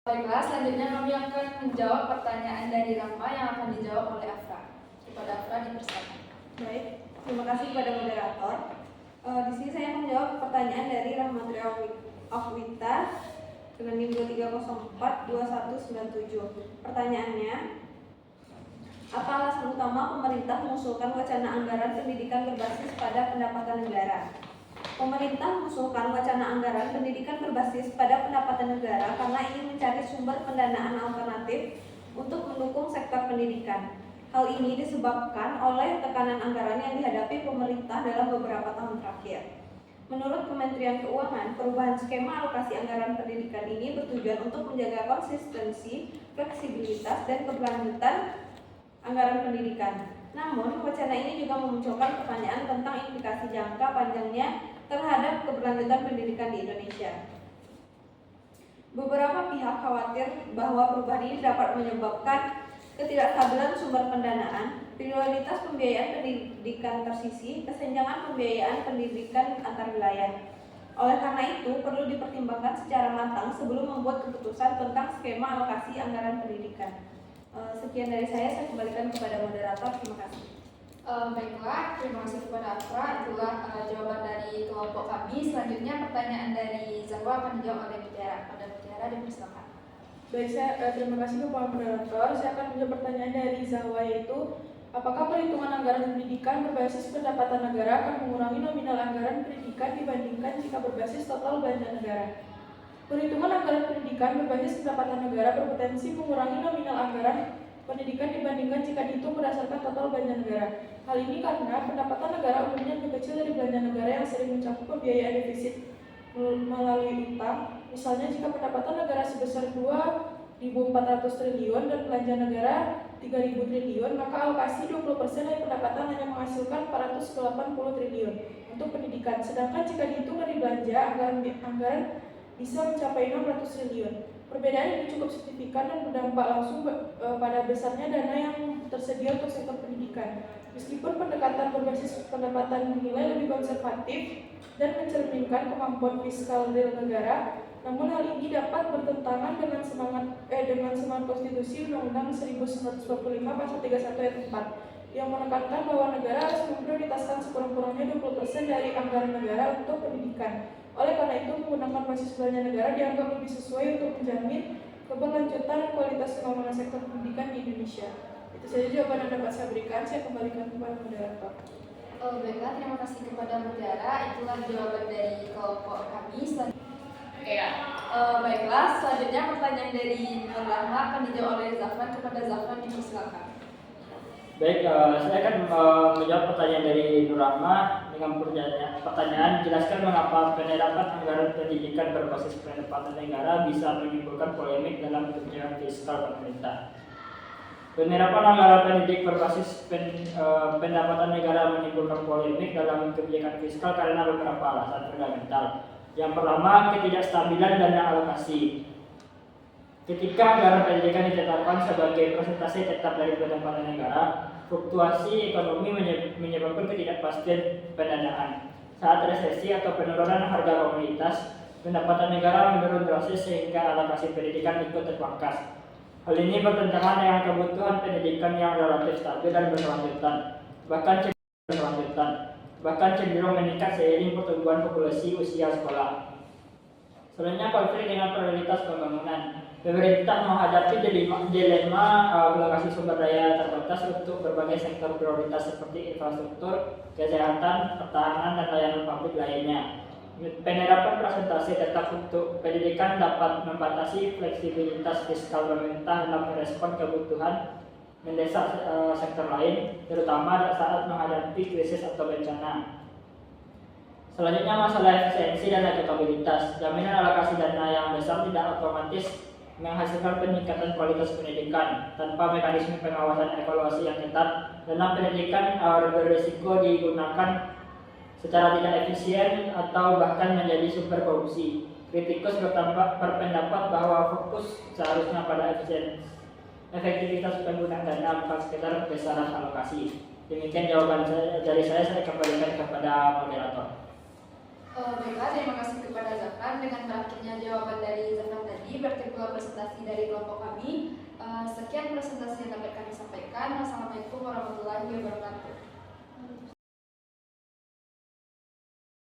Baiklah, selanjutnya kami akan menjawab pertanyaan dari Rahma yang akan dijawab oleh Afra. Kepada Afra dipersilakan. Baik, terima kasih kepada moderator. Di sini saya akan menjawab pertanyaan dari Rahmatri Afwita dengan NIM 23042197. Pertanyaannya, apa alasan utama pemerintah mengusulkan wacana anggaran pendidikan berbasis pada pendapatan negara? Pemerintah mengusulkan wacana anggaran pendidikan berbasis pada pendapatan negara karena ingin mencari sumber pendanaan alternatif untuk mendukung sektor pendidikan. Hal ini disebabkan oleh tekanan anggaran yang dihadapi pemerintah dalam beberapa tahun terakhir. Menurut Kementerian Keuangan, perubahan skema alokasi anggaran pendidikan ini bertujuan untuk menjaga konsistensi, fleksibilitas, dan keberlanjutan anggaran pendidikan. Namun, wacana ini juga memunculkan pertanyaan tentang implikasi jangka panjangnya terhadap keberlanjutan pendidikan di Indonesia. Beberapa pihak khawatir bahwa perubahan ini dapat menyebabkan ketidakstabilan sumber pendanaan, prioritas pembiayaan pendidikan tersisih, kesenjangan pembiayaan pendidikan antar wilayah. Oleh karena itu, perlu dipertimbangkan secara matang sebelum membuat keputusan tentang skema alokasi anggaran pendidikan. Sekian dari saya kembalikan kepada moderator. Terima kasih. Baiklah, terima kasih kepada Afra. Itulah jawaban dari kelompok kami. Selanjutnya pertanyaan dari Zahwa akan dijawab oleh Mutiara. Pada Mutiara dipersilakan. Baik, terima kasih kepada moderator. Saya akan menjawab pertanyaan dari Zahwa, yaitu apakah perhitungan anggaran pendidikan berbasis pendapatan negara akan mengurangi nominal anggaran pendidikan dibandingkan jika berbasis total belanja negara? Perhitungan anggaran pendidikan berbasis pendapatan negara berpotensi mengurangi nominal anggaran pendidikan dibandingkan jika dihitung berdasarkan total belanja negara. Hal ini karena pendapatan negara umumnya lebih kecil dari belanja negara yang sering mencakup pembiayaan defisit melalui utang. Misalnya, jika pendapatan negara sebesar 2.400 triliun dan belanja negara 3.000 triliun, maka alokasi 20% dari pendapatan hanya menghasilkan 480 triliun untuk pendidikan. Sedangkan jika dihitung dari belanja, anggaran bisa mencapai 600 triliun. Perbedaan ini cukup signifikan dan berdampak langsung pada besarnya dana yang tersedia untuk sektor pendidikan. Meskipun pendekatan berbasis pendapatan dinilai lebih konservatif dan mencerminkan kemampuan fiskal real negara, namun hal ini dapat bertentangan dengan semangat konstitusi Undang-Undang 1945 Pasal 31 ayat 4 yang menekankan bahwa negara harus memprioritaskan sekurang-kurangnya 20% dari anggaran negara untuk pendidikan. Oleh karena itu, menggunakan basis belanja negara dianggap lebih sesuai untuk menjamin keberlanjutan dan kualitas pembangunan sektor pendidikan di Indonesia. Itu saja jawaban yang dapat saya berikan. Saya kembalikan kepada moderator. Baiklah, terima kasih kepada Mutiara. Itulah jawaban dari kelompok kami. Baiklah, selanjutnya pertanyaan dari Nur Rahma akan dijawab oleh Zafran. Kepada Zafran dipersilakan. Baik, saya akan menjawab pertanyaan dari Nur Rahma dengan pertanyaan jelaskan mengapa penerapan anggaran pendidikan berbasis pendapatan negara bisa menimbulkan polemik dalam kebijakan fiskal pemerintah. Penerapan anggaran pendidik berbasis pendapatan negara menimbulkan polemik dalam kebijakan fiskal karena beberapa alasan fundamental. Yang pertama, ketidakstabilan dana alokasi. Ketika anggaran pendidikan ditetapkan sebagai persentase tetap dari pendapatan negara, fluktuasi ekonomi menyebabkan ketidakpastian pendanaan. Saat resesi atau penurunan harga komoditas, pendapatan negara menurun drastis sehingga alokasi pendidikan ikut terpangkas. Hal ini bertentangan dengan kebutuhan pendidikan yang relatif stabil dan berkelanjutan, bahkan cenderung meningkat seiring pertumbuhan populasi usia sekolah. Selanjutnya, konflik dengan prioritas pembangunan. Pemerintah menghadapi dilema alokasi sumber daya terbatas untuk berbagai sektor prioritas seperti infrastruktur, kesehatan, pertahanan, dan layanan publik lainnya. Penerapan persentase tetap untuk pendidikan dapat membatasi fleksibilitas fiskal pemerintah dalam merespon kebutuhan mendesak sektor lain, terutama saat menghadapi krisis atau bencana. Selanjutnya, masalah efisiensi dan akuntabilitas. Jaminan alokasi dana yang besar tidak otomatis menghasilkan peningkatan kualitas pendidikan. Tanpa mekanisme pengawasan evaluasi yang ketat, dana pendidikan berisiko digunakan secara tidak efisien atau bahkan menjadi sumber korupsi. Kritikus berpendapat bahwa fokus seharusnya pada efektivitas penggunaan dana, bukan sekedar besaran alokasi. Demikian jawaban dari saya kembalikan kepada moderator. Baiklah, terima kasih kepada Zafran. Dengan berakhirnya jawaban dari Zafran tadi, tadi berarti pula presentasi dari kelompok kami. Sekian presentasi yang dapat kami sampaikan. Wassalamualaikum warahmatullahi wabarakatuh.